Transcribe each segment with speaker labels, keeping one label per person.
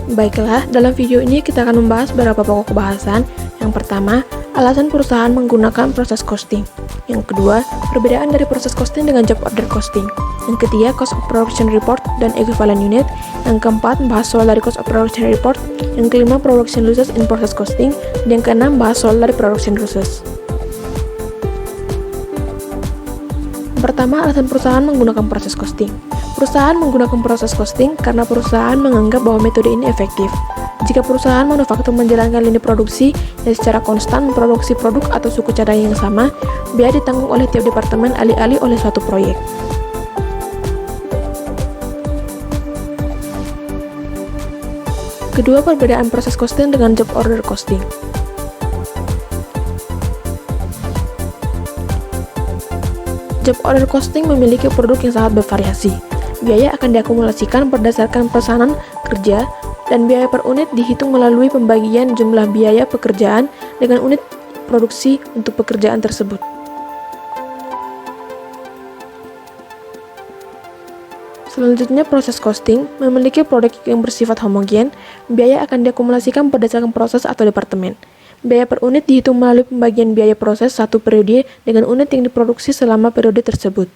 Speaker 1: Baiklah, dalam video ini kita akan membahas beberapa pokok bahasan. Yang pertama, alasan perusahaan menggunakan proses costing. Yang kedua, perbedaan dari proses costing dengan job order costing. Yang ketiga, cost of production report dan equivalent unit. Yang keempat, bahas soal dari cost of production report. Yang kelima, production losses in process costing. Dan yang keenam, bahas soal dari production losses. Pertama, alasan perusahaan menggunakan proses costing. Perusahaan menggunakan proses costing karena perusahaan menganggap bahwa metode ini efektif. Jika perusahaan manufaktur menjalankan lini produksi yang secara konstan memproduksi produk atau suku cadang yang sama, biaya ditanggung oleh tiap departemen alih-alih oleh suatu proyek. Kedua, perbedaan proses costing dengan job order costing. Job order costing memiliki produk yang sangat bervariasi. Biaya akan diakumulasikan berdasarkan pesanan kerja, dan biaya per unit dihitung melalui pembagian jumlah biaya pekerjaan dengan unit produksi untuk pekerjaan tersebut. Selanjutnya, proses costing memiliki produk yang bersifat homogen. Biaya akan diakumulasikan berdasarkan proses atau departemen. Biaya per unit dihitung melalui pembagian biaya proses satu periode dengan unit yang diproduksi selama periode tersebut.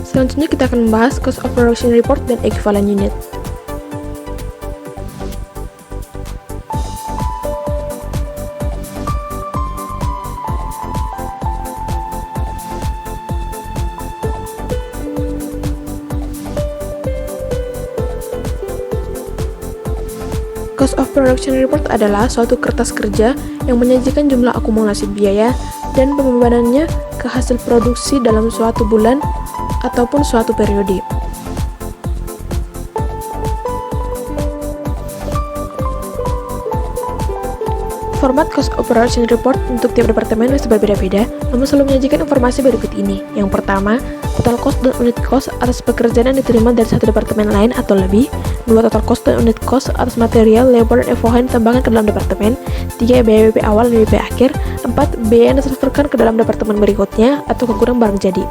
Speaker 1: Selanjutnya kita akan membahas cost of production report dan equivalent unit. Cost of production report adalah suatu kertas kerja yang menyajikan jumlah akumulasi biaya dan pembebanannya ke hasil produksi dalam suatu bulan ataupun suatu periode. Format cost of production report untuk tiap departemen bisa berbeda-beda, namun selalu menyajikan informasi berikut ini. Yang pertama, total cost dan unit cost atas pekerjaan yang diterima dari satu departemen lain atau lebih. 2. Total cost dan unit cost atas material, labor, dan FOH yang ditambahkan ke dalam departemen. 3. Biaya WP awal dan WP akhir. 4. Biaya yang ditransferkan ke dalam departemen berikutnya atau ke gudang barang jadi.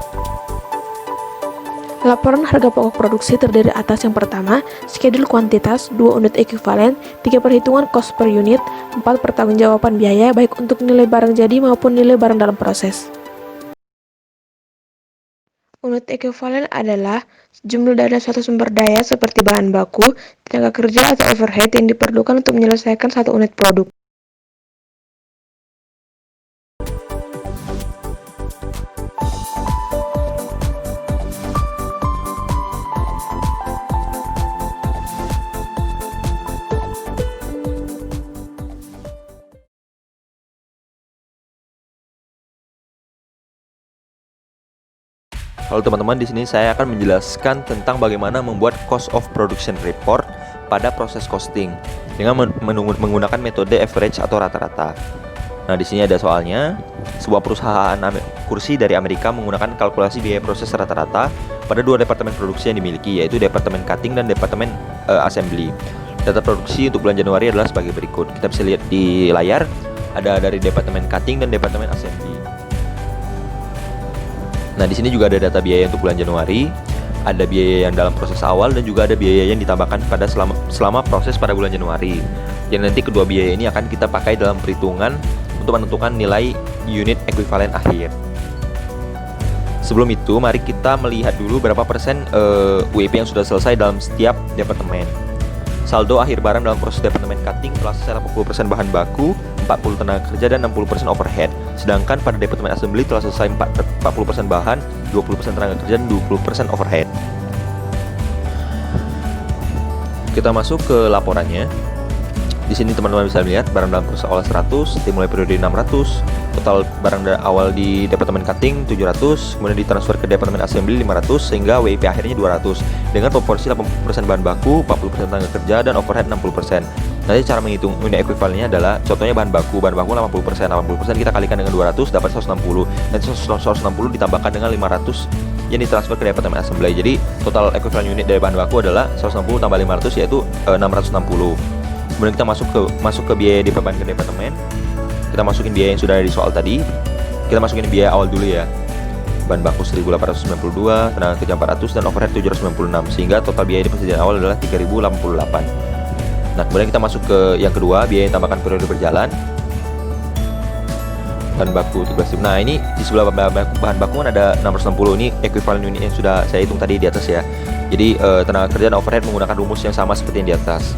Speaker 1: Laporan harga pokok produksi terdiri atas yang pertama, schedule kuantitas, 2 unit ekuivalen, 3 perhitungan cost per unit, 4 pertanggungjawaban biaya baik untuk nilai barang jadi maupun nilai barang dalam proses. Unit ekuivalen adalah jumlah dari suatu sumber daya seperti bahan baku, tenaga kerja atau overhead yang diperlukan untuk menyelesaikan satu unit produk.
Speaker 2: Halo teman-teman, di sini saya akan menjelaskan tentang bagaimana membuat cost of production report pada proses costing dengan menggunakan metode average atau rata-rata. Nah, di sini ada soalnya. Sebuah perusahaan kursi dari Amerika menggunakan kalkulasi biaya proses rata-rata pada 2 departemen produksi yang dimiliki, yaitu departemen cutting dan departemen assembly. Data produksi untuk bulan Januari adalah sebagai berikut. Kita bisa lihat di layar, ada dari departemen cutting dan departemen assembly. Nah, di sini juga ada data biaya untuk bulan Januari, ada biaya yang dalam proses awal dan juga ada biaya yang ditambahkan pada selama proses pada bulan Januari. Dan nanti kedua biaya ini akan kita pakai dalam perhitungan untuk menentukan nilai unit ekuivalen akhir. Sebelum itu, mari kita melihat dulu berapa persen UEP yang sudah selesai dalam setiap departemen. Saldo akhir barang dalam proses departemen cutting telah selesai 80% bahan baku, 40 tenaga kerja, dan 60% overhead. Sedangkan pada departemen assembly telah selesai 40% bahan, 20% tenaga kerja, dan 20% overhead. Kita masuk ke laporannya. Di sini teman-teman bisa melihat barang dalam proses awal 100, dimulai periode 600, total barang awal di departemen cutting 700, kemudian ditransfer ke departemen assembly 500, sehingga WIP akhirnya 200 dengan proporsi 80% bahan baku, 40% tenaga kerja, dan overhead 60%. Nanti cara menghitung unit ekuivalennya adalah contohnya bahan baku 80%, 80% kita kalikan dengan 200 dapat 160, dan 160 ditambahkan dengan 500 yang ditransfer ke departemen assembly. Jadi total ekuivalen unit dari bahan baku adalah 160 tambah 500 yaitu 660. Kemudian kita masuk ke biaya dibebankan ke departemen. Kita masukin biaya yang sudah ada di soal tadi. Kita masukin biaya awal dulu ya. Bahan baku 1.892, tenaga kerja 400, dan overhead 796, sehingga total biaya di persediaan awal adalah 3.088. Nah, kemudian kita masuk ke yang kedua, biaya yang tambahkan periode berjalan. Bahan baku 13.000. Nah, ini di sebelah bahan baku kan ada 660. Ini equivalent unit yang sudah saya hitung tadi di atas ya. Jadi tenaga kerja dan overhead menggunakan rumus yang sama seperti yang di atas.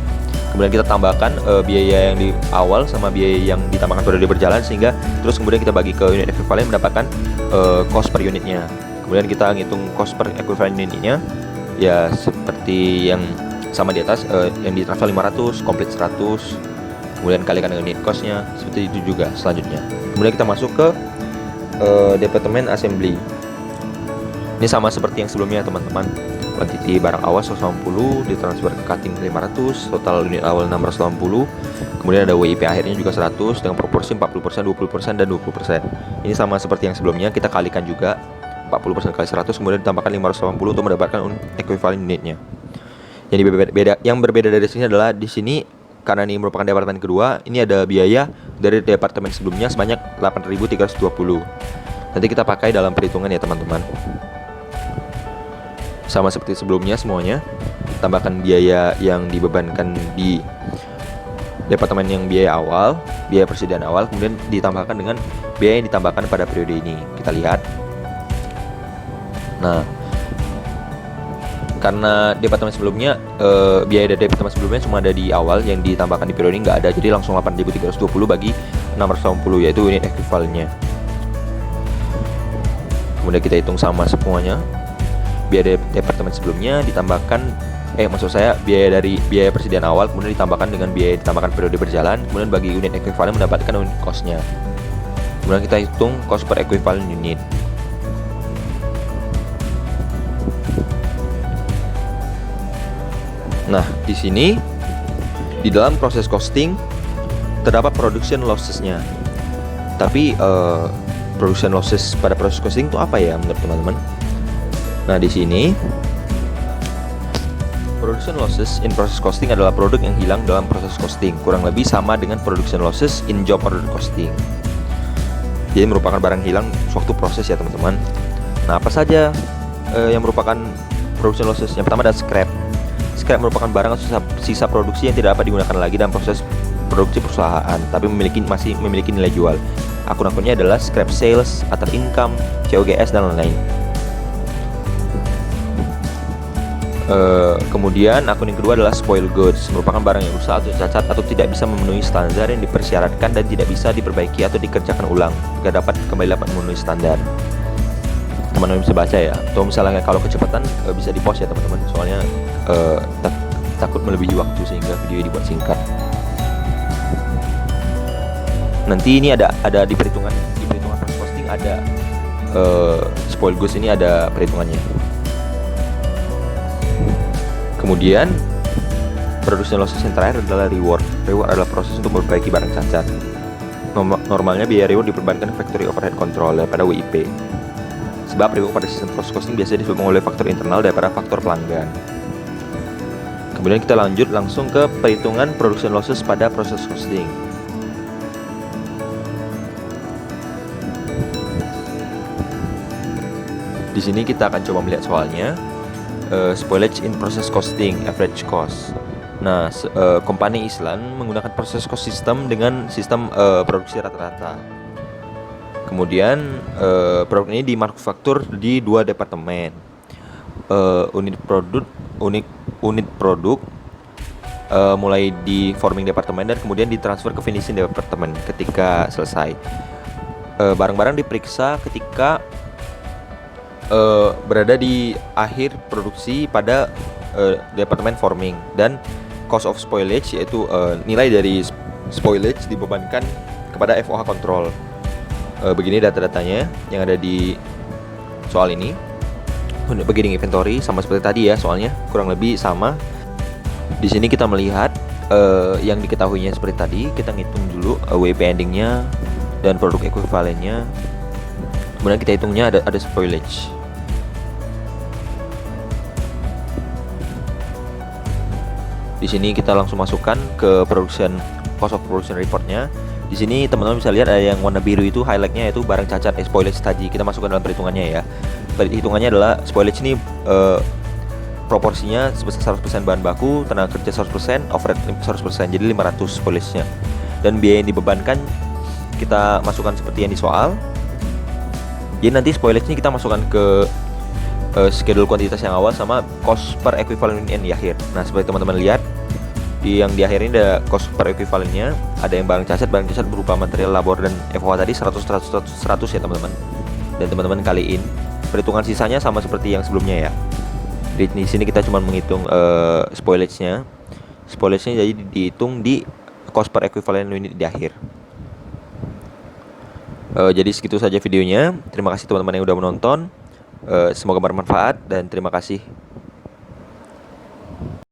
Speaker 2: Kemudian kita tambahkan biaya yang di awal sama biaya yang ditambahkan periode berjalan, sehingga terus kemudian kita bagi ke unit equivalent mendapatkan cost per unitnya. Kemudian kita ngitung cost per equivalent unitnya ya seperti yang sama di atas, yang di transfer 500, komplit 100, kemudian kalikan dengan unit costnya, seperti itu juga selanjutnya. Kemudian kita masuk ke departemen assembly. Ini sama seperti yang sebelumnya teman-teman. Quantity barang awal 180 ditransfer ke cutting 500, total unit awal 680. Kemudian ada WIP akhirnya juga 100 dengan proporsi 40%, 20%, dan 20%. Ini sama seperti yang sebelumnya, kita kalikan juga 40% kali 100, kemudian ditambahkan 580 untuk mendapatkan equivalent unitnya. Yang berbeda dari sini adalah di sini karena ini merupakan departemen kedua, ini ada biaya dari departemen sebelumnya sebanyak 8.320. Nanti kita pakai dalam perhitungan ya teman-teman. Sama seperti sebelumnya semuanya, tambahkan biaya yang dibebankan di departemen yang biaya awal, biaya persediaan awal, kemudian ditambahkan dengan biaya yang ditambahkan pada periode ini. Kita lihat. Nah, karena departemen sebelumnya biaya dari departemen sebelumnya cuma ada di awal, yang ditambahkan di periode ini nggak ada, jadi langsung 8.320 bagi 680, yaitu unit equivalentnya. Kemudian kita hitung sama semuanya. Biaya dari departemen sebelumnya ditambahkan biaya dari biaya persediaan awal, kemudian ditambahkan dengan biaya ditambahkan periode berjalan, kemudian bagi unit equivalent mendapatkan unit cost-nya. Kemudian kita hitung cost per equivalent unit. Nah, di sini di dalam proses costing terdapat production losses-nya. Tapi production losses pada proses costing itu apa ya menurut teman-teman? Nah, di sini production losses in process costing adalah produk yang hilang dalam proses costing, kurang lebih sama dengan production losses in job order costing. Jadi merupakan barang hilang suatu proses ya teman-teman. Nah, apa saja yang merupakan production losses? Yang pertama ada scrap. Scrap merupakan barang atau sisa produksi yang tidak dapat digunakan lagi dalam proses produksi perusahaan, tapi masih memiliki nilai jual. Akun-akunnya adalah scrap sales, other income, COGS, dan lain-lain. Kemudian akun yang kedua adalah spoil goods, merupakan barang yang rusak atau cacat atau tidak bisa memenuhi standar yang dipersyaratkan dan tidak bisa diperbaiki atau dikerjakan ulang jika kembali dapat memenuhi standar. Teman-teman bisa baca ya, atau misalnya kalau kecepatan bisa di pause ya teman-teman, soalnya takut melebihi waktu sehingga video dibuat singkat. Nanti ini ada di perhitungan proses costing ada spoil goods, ini ada perhitungannya. Kemudian production losses yang terakhir adalah reward. Reward adalah proses untuk memperbaiki barang cacat. Normalnya biaya reward diperbankan factory overhead control daripada WIP. Sebab reward pada sistem proses costing biasanya disebabkan oleh faktor internal daripada faktor pelanggan. Kemudian kita lanjut langsung ke perhitungan production losses pada proses costing. Di sini kita akan coba melihat soalnya. Spoilage in process costing, average cost. Nah, company Island menggunakan proses cost system dengan sistem produksi rata-rata. Kemudian produk ini dimanufaktur di dua departemen, unit produk mulai di forming departemen dan kemudian ditransfer ke finishing departemen ketika selesai. Barang-barang diperiksa ketika berada di akhir produksi pada departemen forming, dan cost of spoilage yaitu nilai dari spoilage dibebankan kepada FOH control. Begini data-datanya yang ada di soal ini. Beginning inventory sama seperti tadi ya, soalnya kurang lebih sama. Di sini kita melihat yang diketahuinya seperti tadi. Kita ngitung dulu WIP endingnya dan produk ekuivalennya. Kemudian kita hitungnya ada spoilage. Di sini kita langsung masukkan ke cost of production reportnya. Di sini teman-teman bisa lihat ada yang warna biru itu highlightnya yaitu barang cacat spoilage tadi. Kita masukkan dalam perhitungannya ya. Perhitungannya adalah spoilage ini proporsinya sebesar 100% bahan baku, tenaga kerja 100%, overhead 100%, jadi 500 spoilage-nya. Dan biaya yang dibebankan kita masukkan seperti yang di soal. Jadi nanti spoilage-nya kita masukkan ke schedule kuantitas yang awal sama cost per equivalent yang di akhir. Nah, seperti teman-teman lihat yang di akhir ini ada cost per equivalent-nya, ada yang barang cacat berupa material labor dan FOH tadi 100 ya teman-teman. Dan teman-teman kaliin. Perhitungan sisanya sama seperti yang sebelumnya ya. Di sini kita cuma menghitung spoilage-nya. Spoilage-nya jadi dihitung di cost per equivalent unit di akhir. Jadi segitu saja videonya. Terima kasih teman-teman yang udah menonton. Semoga bermanfaat dan terima kasih.